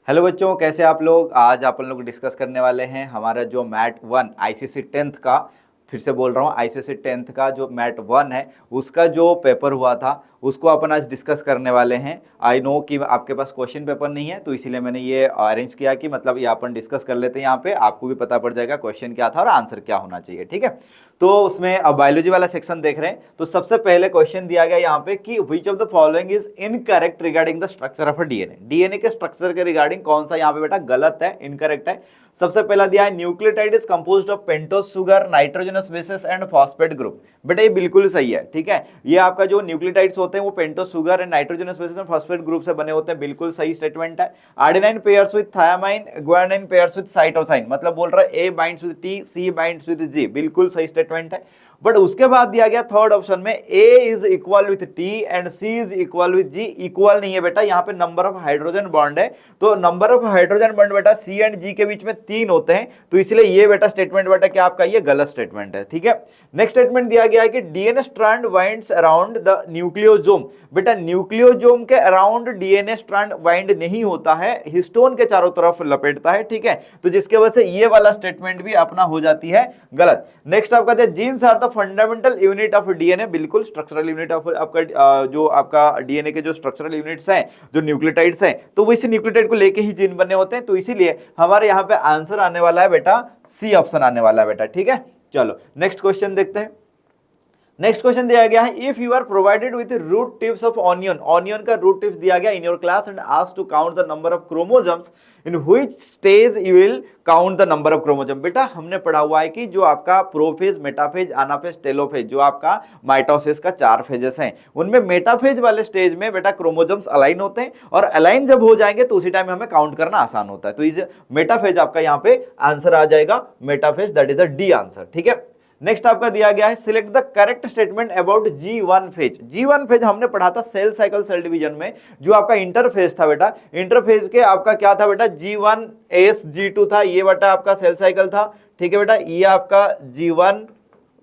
Hello बच्चों, कैसे आप लोग। आज अपन लोग डिस्कस करने वाले हैं हमारा जो मैट 1 आईसीएसई 10th का, फिर से बोल रहा हूँ, आईसीएसई 10th का जो मैट 1 है उसका जो पेपर हुआ था उसको अपन आज डिस्कस करने वाले हैं। आई नो कि आपके पास क्वेश्चन पेपर नहीं है, तो इसीलिए मैंने ये अरेंज किया कि मतलब ये अपन डिस्कस कर लेते हैं, यहाँ पे आपको भी पता पड़ जाएगा क्वेश्चन क्या था और आंसर क्या होना चाहिए। ठीक है, तो उसमें अब बायोलॉजी वाला सेक्शन देख रहे हैं। तो सबसे पहले क्वेश्चन दिया गया यहाँ पे कि which of the following is incorrect regarding the structure of DNA. DNA के स्ट्रक्चर के रिगार्डिंग कौन सा यहाँ पे बेटा गलत है, इनकरेक्ट है। सबसे पहला दिया है nucleotide is composed of pentose sugar, nitrogenous bases and phosphate group. बेटा ये बिल्कुल सही है। ठीक है, ये आपका जो न्यूक्लियोटाइड्स होते हैं वो pentose sugar and nitrogenous bases and phosphate group से बने होते हैं, बिल्कुल सही स्टेटमेंट है। Arginine pairs with thiamine, guanine pairs with cytosine, मतलब बोल रहा है A binds with T, C binds with G, बिल्कुल सही स्टेटमेंट है। बट उसके बाद दिया गया थर्ड ऑप्शन में A is equal with T and C is equal with G. Equal नहीं है बेटा, यहाँ पे नंबर ऑफ हाइड्रोजन बॉन्ड है, तो नंबर ऑफ हाइड्रोजन बॉन्ड बेटा सी एंड जी के बीच में 3 होते हैं, तो इसलिए ये बेटा स्टेटमेंट बेटा क्या आपका ये गलत स्टेटमेंट है। ठीक है, नेक्स्ट स्टेटमेंट दिया गया है कि DNA strand winds around the nucleosome. बेटा न्यूक्लियोजोम के अराउंड डीएनए स्ट्रैंड वाइंड नहीं होता है, हिस्टोन के चारों तरफ लपेटता है। ठीक है, तो जिसके वजह से ये वाला स्टेटमेंट भी अपना हो जाती है गलत। नेक्स्ट आपका genes are the fundamental unit of DNA, बिल्कुल स्ट्रक्चरल यूनिट ऑफ आपका जो आपका डीएनए के जो स्ट्रक्चरल यूनिट्स हैं, जो न्यूक्लियोटाइड्स हैं, तो वो इसी न्यूक्लियोटाइड को लेके ही जीन बने होते हैं, तो इसीलिए हमारे यहाँ पे आंसर आने वाला है बेटा सी ऑप्शन आने वाला है बेटा। ठीक है, चलो नेक्स्ट क्वेश्चन देखते हैं। नेक्स्ट क्वेश्चन दिया गया है if you are provided with root tips of onion, onion का रूट टिप्स दिया गया in your class and asked to count the number of chromosomes in which stage you will count the number of chromosome. बेटा हमने पढ़ा हुआ है कि जो आपका प्रोफेज, मेटाफेज, एनाफेज, टेलोफेज, जो आपका माइटोसिस का 4 फेजेस हैं, उनमें मेटाफेज वाले स्टेज में बेटा क्रोमोसोम्स अलाइन होते हैं, और अलाइन जब हो जाएंगे तो उसी टाइम हमें काउंट करना आसान होता है। तो इस मेटाफेज आपका यहाँ पे आंसर आ जाएगा metaphase, that is the D answer. ठीक है, नेक्स्ट आपका दिया गया है select the correct statement about G1 phase. G1 phase हमने पढ़ा था सेल साइकिल सेल डिवीजन में, जो आपका इंटरफेज था बेटा, इंटरफेज के आपका क्या था बेटा G1 S G2 था, ये बेटा आपका सेल साइकिल था। ठीक है बेटा, ये आपका G1,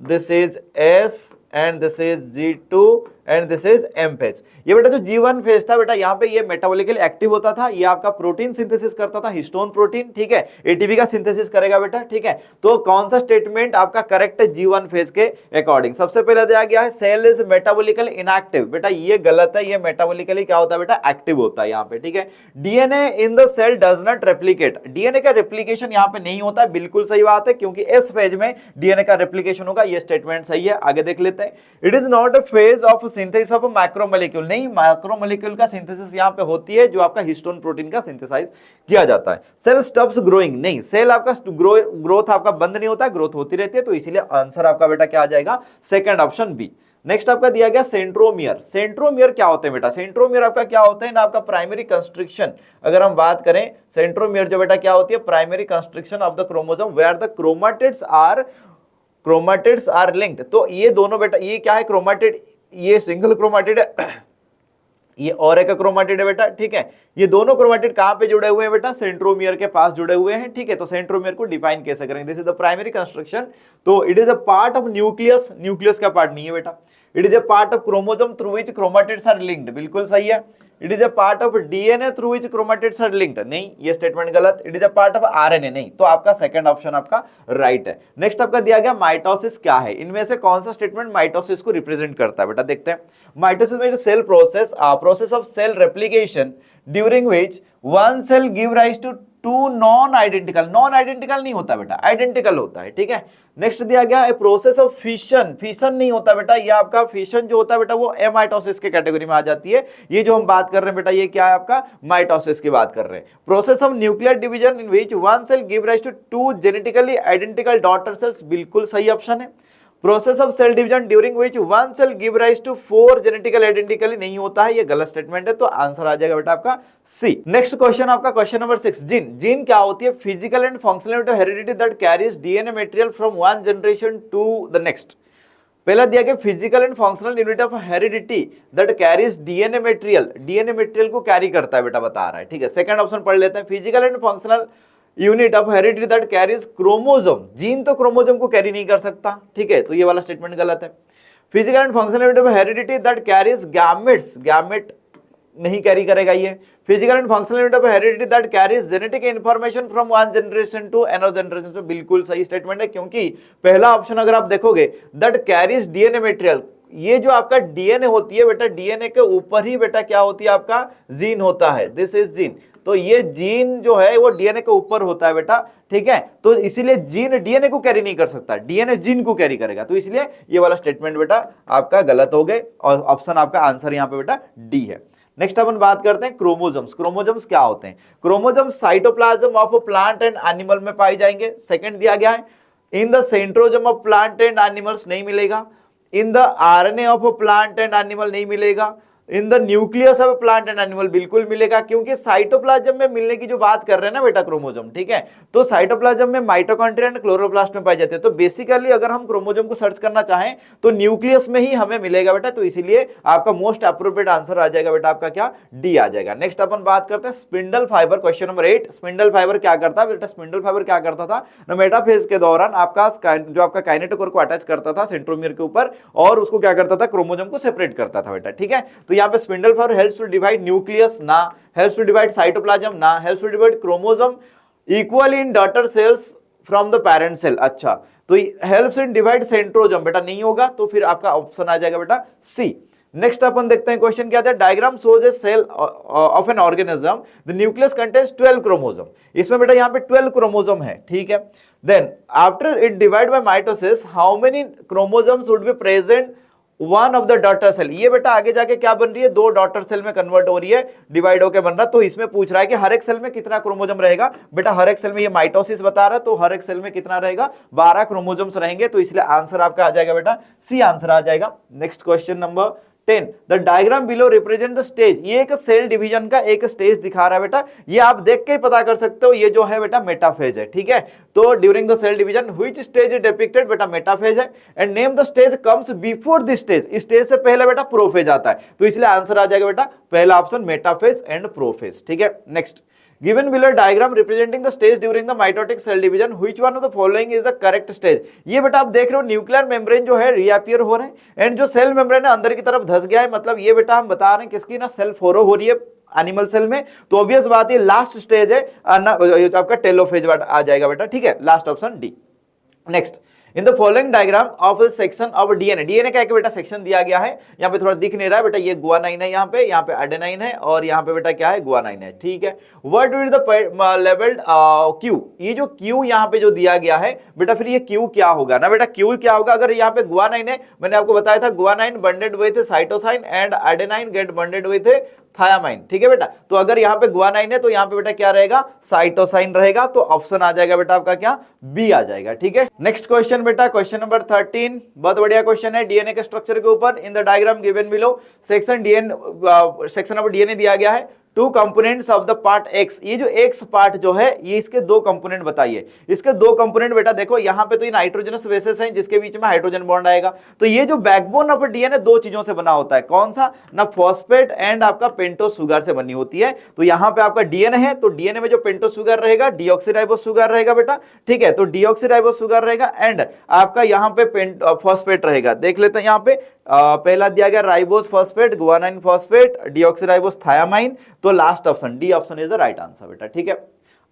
this is S and this is G2 and this is M phase. ये बेटा जो G1 फेज था बेटा, यहाँ पे ये मेटाबॉलिकली एक्टिव होता था, ये आपका प्रोटीन सिंथेसिस करता था, हिस्टोन प्रोटीन। ठीक है, एटीपी का सिंथेसिस करेगा बेटा। ठीक है, तो कौन सा स्टेटमेंट आपका करेक्ट है G1 फेज के अकॉर्डिंग। सबसे पहले दिया गया है सेल इज मेटाबॉलिकली इनएक्टिव। बेटा ये गलत है, ये मेटाबॉलिकली क्या होता है बेटा, एक्टिव होता है यहाँ पे। ठीक है, DNA in the cell does not replicate, DNA का रेप्लिकेशन यहाँ पे नहीं होता है, बिल्कुल सही बात है, क्योंकि इस फेज में डीएनए का रेप्लिकेशन होगा, ये स्टेटमेंट सही है। आगे देख लेते हैं। It is not a phase of synthesis of macromolecule, नहीं मैक्रोमोलेक्यूल का सिंथेसिस यहाँ पे होती है, जो आपका हिस्टोन प्रोटीन का सिंथेसाइज किया जाता है। सेल स्टॉप्स ग्रोइंग, नहीं, सेल आपका ग्रोथ आपका बंद नहीं होता है, ग्रोथ होती रहती है, तो इसीलिए आंसर आपका बेटा क्या आ जाएगा, सेकंड ऑप्शन बी। नेक्स्ट आपका दिया गया सेंट्रोमियर। सेंट्रोमियर क्या होते हैं बेटा, सेंट्रोमियर आपका क्या होते हैं ना, आपका प्राइमरी कंस्ट्रिक्शन। अगर हम बात करें सेंट्रोमियर जो बेटा क्या होती है, primary constriction of the chromosome where the chromatids are linked. तो ये दोनों बेटा, ये क्या है क्रोमाटिड, ये सिंगल क्रोमाटिड है, ये और एक क्रोमाटिड है बेटा। ठीक है, ये दोनों क्रोमाटिड कहां पे जुड़े हुए हैं बेटा, सेंट्रोमियर के पास जुड़े हुए हैं। ठीक है, तो सेंट्रोमियर को डिफाइन कैसे करेंगे, this is the primary construction. तो it is a part of nucleus, nucleus का पार्ट नहीं है बेटा। It is a part of chromosome through which chromatids are linked, बिल्कुल सही है। It is a part of DNA through which chromatids are linked, नहीं, ये स्टेटमेंट गलत। It is a part of RNA, नहीं, तो आपका सेकंड ऑप्शन आपका राइट है। नेक्स्ट आपका दिया गया माइटोसिस क्या है, इनमें से कौन सा स्टेटमेंट माइटोसिस को रिप्रेजेंट करता है बेटा, देखते हैं। माइटोसिस में cell process of cell replication during which one cell give rise to two non identical, non identical नहीं होता बेटा, आइडेंटिकल होता है। ठीक है, नेक्स्ट दिया गया है प्रोसेस ऑफ फिशन, फिशन नहीं होता बेटा, ये आपका फिशन जो होता है बेटा वो एमाइटोसिस के कैटेगरी में आ जाती है। ये जो हम बात कर रहे हैं बेटा, ये क्या है आपका माइटोसिस की बात कर रहे हैं। Process of nuclear division in which one cell give rise to 2 genetically identical daughter cells, बिल्कुल सही ऑप्शन है। Process of cell division during which one cell give rise to 4 genetical identically नहीं होता है, ये गलत स्टेटमेंट है, तो आंसर आ जाएगा बेटा आपका सी। नेक्स्ट क्वेश्चन आपका क्वेश्चन नंबर 6, जीन। जीन क्या होती है, physical and functional unit of heredity that carries DNA material from one generation to the next. पहला दिया गया physical and functional unit of heredity that carries DNA material, DNA material को carry करता है बेटा, बता रहा है। ठीक है, सेकंड ऑप्शन पढ़ लेते हैं। Physical and functional unit of heredity that carries chromosome, gene तो क्रोमोसोम को कैरी नहीं कर सकता। ठीक है, तो ये वाला स्टेटमेंट गलत है। Physical and functional unit of heredity that carries gametes, gamete नहीं कैरी करेगा ये। Physical and functional unit of heredity that carries genetic information from one generation to another generation. तो बिल्कुल सही स्टेटमेंट है, क्योंकि पहला ऑप्शन अगर आप देखोगे दैट कैरीज डीएनए मटेरियल, ये जो आपका डीएनए होती है बेटा, डीएनए के ऊपर ही बेटा क्या होती है आपका जीन होता है, दिस इज जीन। तो ये जीन जो है वो डीएनए के ऊपर होता है बेटा, ठीक है। तो इसीलिए जीन डीएनए को कैरी नहीं कर सकता, डीएनए जीन को कैरी करेगा। तो इसलिए ये वाला स्टेटमेंट बेटा आपका गलत हो गए और ऑप्शन आपका आंसर यहाँ पे बेटा डी है। नेक्स्ट अपन बात करते हैं क्रोमोजोम्स। क्रोमोजोम्स क्या होते हैं? Chromosomes cytoplasm of plant and animal में पाई जाएंगे। सेकंड दिया गया है in the centrosome of plant and animals, नहीं मिलेगा। In the RNA of plant and animal, नहीं मिलेगा। In the nucleus of plant and animal, बिल्कुल मिलेगा, क्योंकि साइटोप्लाज्म में मिलने की जो बात कर रहे हैं ना बेटा क्रोमोजोम, ठीक है। तो साइटोप्लाज्म में माइटोकॉन्ड्रिया एंड क्लोरोप्लास्ट में पाए जाते हैं। तो बेसिकली अगर हम क्रोमोजोम को सर्च करना चाहें तो न्यूक्लियस में ही हमें मिलेगा बेटा। तो इसीलिए आपका मोस्ट अप्रोप्रिएट आंसर आ जाएगा बेटा आपका क्या, डी आ जाएगा। नेक्स्ट अपन बात करते हैं spindle fibre, question number 8। Spindle fibre क्या करता है बेटा? स्पिंडल फाइबर क्या करता था ना, मेटाफेज के दौरान आपका जो आपका काइनेटोकोर को अटैच करता था सेंट्रोमियर के ऊपर, और उसको क्या करता था, क्रोमोजोम को सेपरेट करता था बेटा, ठीक है। तो यहाँ पे spindle fibre helps to divide nucleus, ना helps to divide cytoplasm, ना helps to divide chromosome equally in daughter cells from the parent cell। अच्छा, तो helps in divide centrosome बेटा नहीं होगा, तो फिर आपका ऑप्शन आ जाएगा बेटा सी। नेक्स्ट अपन देखते हैं क्वेश्चन क्या था। Diagram shows a cell of an organism, the nucleus contains 12 chromosome. इसमें बेटा यहाँ पे 12 क्रोमोसोम है, ठीक है। Then after it divide by mitosis how many chromosomes would be present one of the daughter cell. ये बेटा आगे जाके क्या बन रही है, 2 डॉटर सेल में कन्वर्ट हो रही है, डिवाइड होकर बन रहा। तो इसमें पूछ रहा है कि हर एक सेल में कितना क्रोमोसोम रहेगा बेटा। हर एक सेल में ये माइटोसिस बता रहा है, तो हर एक सेल में कितना रहेगा, 12 क्रोमोसोम्स रहेंगे। तो इसलिए आंसर आपका आ जाएगा बेटा सी, आंसर आ जाएगा। Next question number 10, the diagram below represent the stage. ये एक सेल डिवीजन का एक स्टेज दिखा रहा है बेटा, ये आप देख के ही पता कर सकते हो, ये जो है बेटा मेटाफेज है, ठीक है। तो during the cell division which stage is depicted, बेटा मेटाफेज है। And name the stage comes before the stage, stage से पहले बेटा प्रोफेज आता है। तो इसलिए आंसर आ जाएगा बेटा पहला ऑप्शन मेटाफेज एंड प्रोफेज, ठीक है। Next, given below diagram representing the stage during the mitotic cell division which one of the following is the correct stage। ये बेटा आप देख रहे हो न्यूक्लियर मेम्ब्रेन जो है रीअपियर हो रहे हैं, एंड जो सेल मेम्ब्रेन है अंदर की तरफ धस गया है। मतलब ये बेटा हम बता रहे हैं किसकी ना, सेल फोरो हो रही है एनिमल सेल में। तो ऑब्वियस बात है लास्ट स्टेज है आपका टेलोफेज आ जाएगा बेटा, ठीक है। Last option D. Next, in the following diagram of section of DNA, DNA का एक बेटा सेक्शन दिया गया है, यहाँ पे थोड़ा दिख नहीं रहा है बेटा, ये गुआनाइन है, यहाँ पे एडेनाइन है, और यहाँ पे बेटा क्या है, गुआनाइन है, ठीक है। What is the labelled Q, ये जो क्यू यहाँ पे जो दिया गया है बेटा, फिर ये क्यू क्या होगा ना बेटा, क्यू क्या होगा। अगर यहाँ पे गुआनाइन है, मैंने आपको बताया था guanine bonded with cytosine and adenine get bonded with thymine, ठीक है बेटा। तो अगर यहाँ पे गुआनाइन है तो यहाँ पे बेटा क्या रहेगा, साइटोसाइन रहेगा। तो ऑप्शन आ जाएगा बेटा आपका क्या, बी आ जाएगा, ठीक है। नेक्स्ट क्वेश्चन बेटा, क्वेश्चन नंबर 13, बहुत बढ़िया क्वेश्चन है डीएनए के स्ट्रक्चर के ऊपर। In the diagram given below section of DNA दिया गया है। 2 components of the part x, ये जो एक्स पार्ट जो है ये इसके 2 कंपोनेंट बताइए। इसके 2 कंपोनेंट बेटा देखो, यहाँ पे तो ये नाइट्रोजनस बेसेस हैं जिसके बीच में हाइड्रोजन बॉन्ड आएगा। तो ये जो बैकबोन ऑफ डीएनए 2 चीजों से बना होता है, कौन सा ना, फॉस्फेट एंड आपका पेंटोस शुगर से बनी होती है। तो यहाँ पे आपका डीएनए है, तो डीएनए में जो पेंटोस शुगर रहेगा, डीऑक्सीराइबोस शुगर रहेगा बेटा, ठीक है। तो डीऑक्सीराइबोस शुगर रहेगा एंड आपका यहाँ पे फॉस्फेट रहेगा। देख लेते हैं यहाँ पे पहला दिया गया ribose phosphate, guanine phosphate, deoxyribose thiamine. तो last option D option is the right answer बेटा, ठीक है।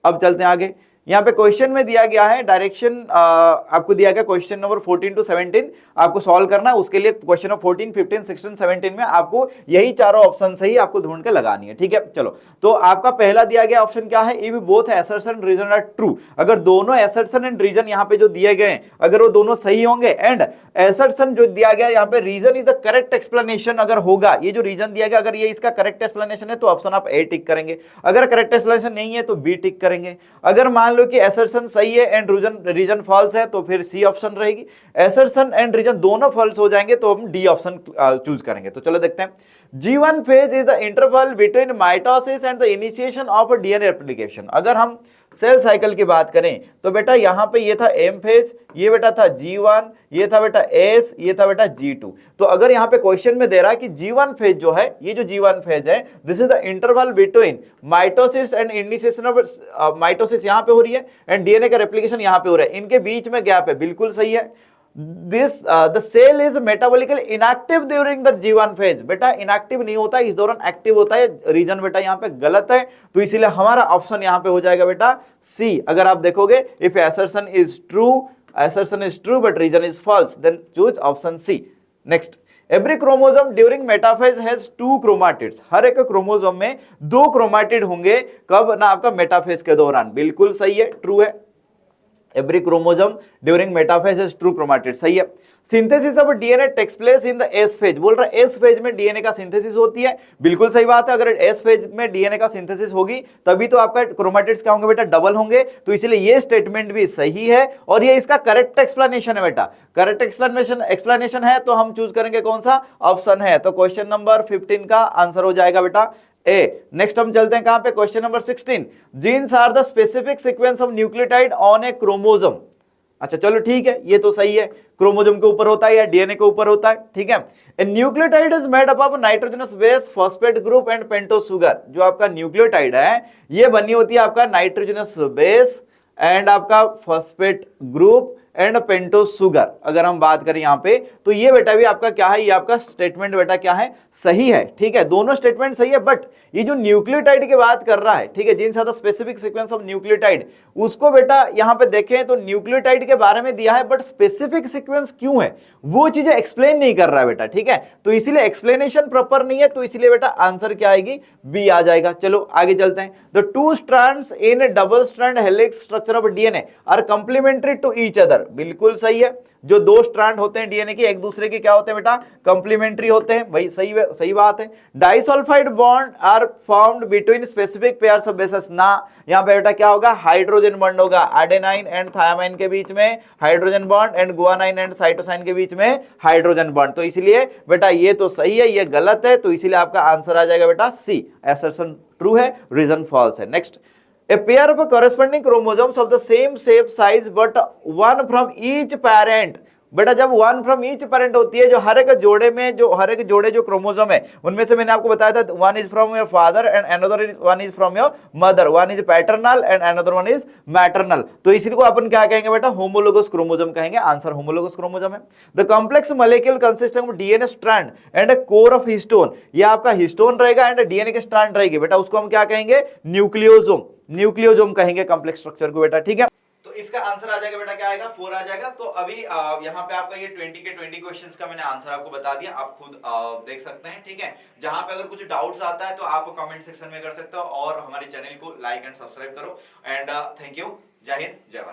अब चलते हैं आगे। यहाँ पे क्वेश्चन में दिया गया है डायरेक्शन, आपको दिया गया क्वेश्चन नंबर 14 to 17 आपको सॉल्व करना है। उसके लिए क्वेश्चन नंबर 14, 15, 16, 17 में आपको यही चारों ऑप्शन से ही आपको ढूंढ के लगानी है, ठीक है। चलो, तो आपका पहला दिया गया ऑप्शन क्या है, if both assertion and reason are true. अगर दोनों असर्शन एंड रीजन यहाँ पे जो दिए गए अगर वो दोनों सही होंगे, एंड असर्शन जो दिया गया यहाँ पे reason is the correct explanation अगर होगा, ये जो रीजन दिया गया अगर ये इसका करेक्ट एक्सप्लेनेशन है तो ऑप्शन आप ए टिक करेंगे। अगर करेक्ट एक्सप्लेनेशन नहीं है तो बी टिक करेंगे। अगर मान लो कि असर्शन सही है एंड रीजन फॉल्स है तो फिर सी ऑप्शन रहेगी। असर्शन एंड रीजन दोनों फॉल्स हो जाएंगे तो हम डी ऑप्शन चूज करेंगे। तो चलो देखते हैं। G1 phase is the interval between mitosis and the initiation of DNA replication. अगर हम सेल साइकिल की बात करें तो बेटा यहाँ पे ये था एम फेज, ये बेटा था G1, ये था बेटा एस, ये था बेटा G2। तो अगर यहाँ पे क्वेश्चन में दे रहा है कि G1 फेज जो है, ये जो G1 फेज है, this is the interval between mitosis and initiation of mitosis यहाँ पे हो रही है एंड डीएनए का रेप्लिकेशन यहाँ पे हो रहा है, इनके बीच में गैप है, बिल्कुल सही है। This the cell is metabolically inactive during the G1 phase. बेटा इनएक्टिव नहीं होता, इस दौरान एक्टिव होता है। रीजन बेटा यहाँ पे गलत है, तो इसीलिए हमारा ऑप्शन यहाँ पे हो जाएगा बेटा सी। अगर आप देखोगे if assertion is true but reason is false, then choose option C. Next, every chromosome during metaphase has 2 chromatids। हर एक क्रोमोसोम में 2 क्रोमाटिड होंगे, कब ना आपका मेटाफेज के दौरान। बिल्कुल सही है, ट्रू है। Every chromosome during metaphase has 2 chromatid, सही है। Synthesis of DNA takes place in the S phase, बोल रहा है एस फेज में डीएनए का सिंथेसिस होती है। बिल्कुल सही बात है, अगर एस फेज में डीएनए का सिंथेसिस होगी तभी तो आपका क्रोमाटिड्स क्या होंगे बेटा, डबल होंगे। तो इसीलिए ये स्टेटमेंट भी सही है और ये इसका करेक्ट एक्सप्लेनेशन है बेटा। करेक्ट एक्सप्लेनेशन है तो हम चूज करेंगे कौन सा ऑप्शन है, तो क्वेश्चन नंबर 15 का आंसर हो जाएगा बेटा ए। नेक्स्ट हम चलते हैं कहां पे, question number 16। Genes are the specific sequence of nucleotide on a chromosome. अच्छा चलो ठीक है, ये तो सही है, क्रोमोसोम के ऊपर होता है या डीएनए के ऊपर होता है, ठीक है। A nucleotide is made up of nitrogenous base, phosphate group and pentose sugar. जो आपका न्यूक्लियोटाइड है ये बनी होती है आपका नाइट्रोजनस बेस एंड आपका phosphate group and pentose sugar. अगर हम बात करें यहाँ पे तो ये बेटा भी आपका क्या है, ये आपका स्टेटमेंट बेटा क्या है, सही है, ठीक है। दोनों स्टेटमेंट सही है, बट ये जो न्यूक्लियोटाइड की बात कर रहा है, ठीक है, जिन साथ स्पेसिफिक सीक्वेंस ऑफ न्यूक्लियोटाइड, उसको बेटा यहाँ पे देखें तो न्यूक्लियोटाइड के बारे में दिया है, बट स्पेसिफिक सीक्वेंस क्यों है वो चीजें एक्सप्लेन नहीं कर रहा है बेटा, ठीक है। तो इसीलिए एक्सप्लेनेशन प्रॉपर नहीं है, तो इसलिए बेटा आंसर क्या आएगी, बी आ जाएगा। चलो आगे चलते हैं। The 2 strands in a double strand helix structure of DNA are complementary to each other। बिल्कुल सही है, जो 2 स्ट्रैंड होते हैं डीएनए के, एक दूसरे के क्या होते हैं बेटा, कंप्लीमेंट्री होते हैं, भाई सही बात है। Disulphide bond are formed between specific pairs of bases ना, यहां पे बेटा क्या होगा, हाइड्रोजन बॉन्ड होगा। एडेनाइन एंड थायामाइन के बीच में hydrogen bond and guanine and cytosine के बीच में हाइड्रोजन बॉन्ड। तो इसलिए बेटा ये तो सही है, ये गलत है, तो इसीलिए आपका आंसर आ जाएगा बेटा सी। असर्शन ट्रू है, रीजन फॉल्स है। Next, a pair of corresponding chromosomes of the same shape, size but one from each parent। बेटा जब 1 फ्रॉम ईच पेरेंट होती है, जो हर एक जोड़े जो क्रोमोसोम है उनमें से मैंने आपको बताया था, 1 is from your father and another 1 is from your mother, 1 is paternal and another 1 is maternal. तो इसी को अपन क्या कहेंगे बेटा, होमोलोगस क्रोमोसोम कहेंगे। आंसर होमोलोगस क्रोमोसोम है। The complex molecule consisting of DNA strand and a core of histone, ये आपका हिस्टोन रहेगा एंड डीएनए के स्ट्रैंड रहेगी बेटा, उसको हम क्या कहेंगे, न्यूक्लियोसोम कहेंगे कॉम्प्लेक्स स्ट्रक्चर को बेटा, ठीक है। तो इसका आंसर आ जाएगा बेटा, क्या आएगा, 4 आ जाएगा। तो अभी यहाँ पे आपका ये 20 के 20 क्वेश्चंस का मैंने आंसर आपको बता दिया, आप खुद देख सकते हैं, ठीक है। जहां पे अगर कुछ डाउट्स आता है तो आप कमेंट सेक्शन में कर सकते हो, और हमारे चैनल को लाइक एंड सब्सक्राइब करो। एंड थैंक यू, जय हिंद, जय भारत।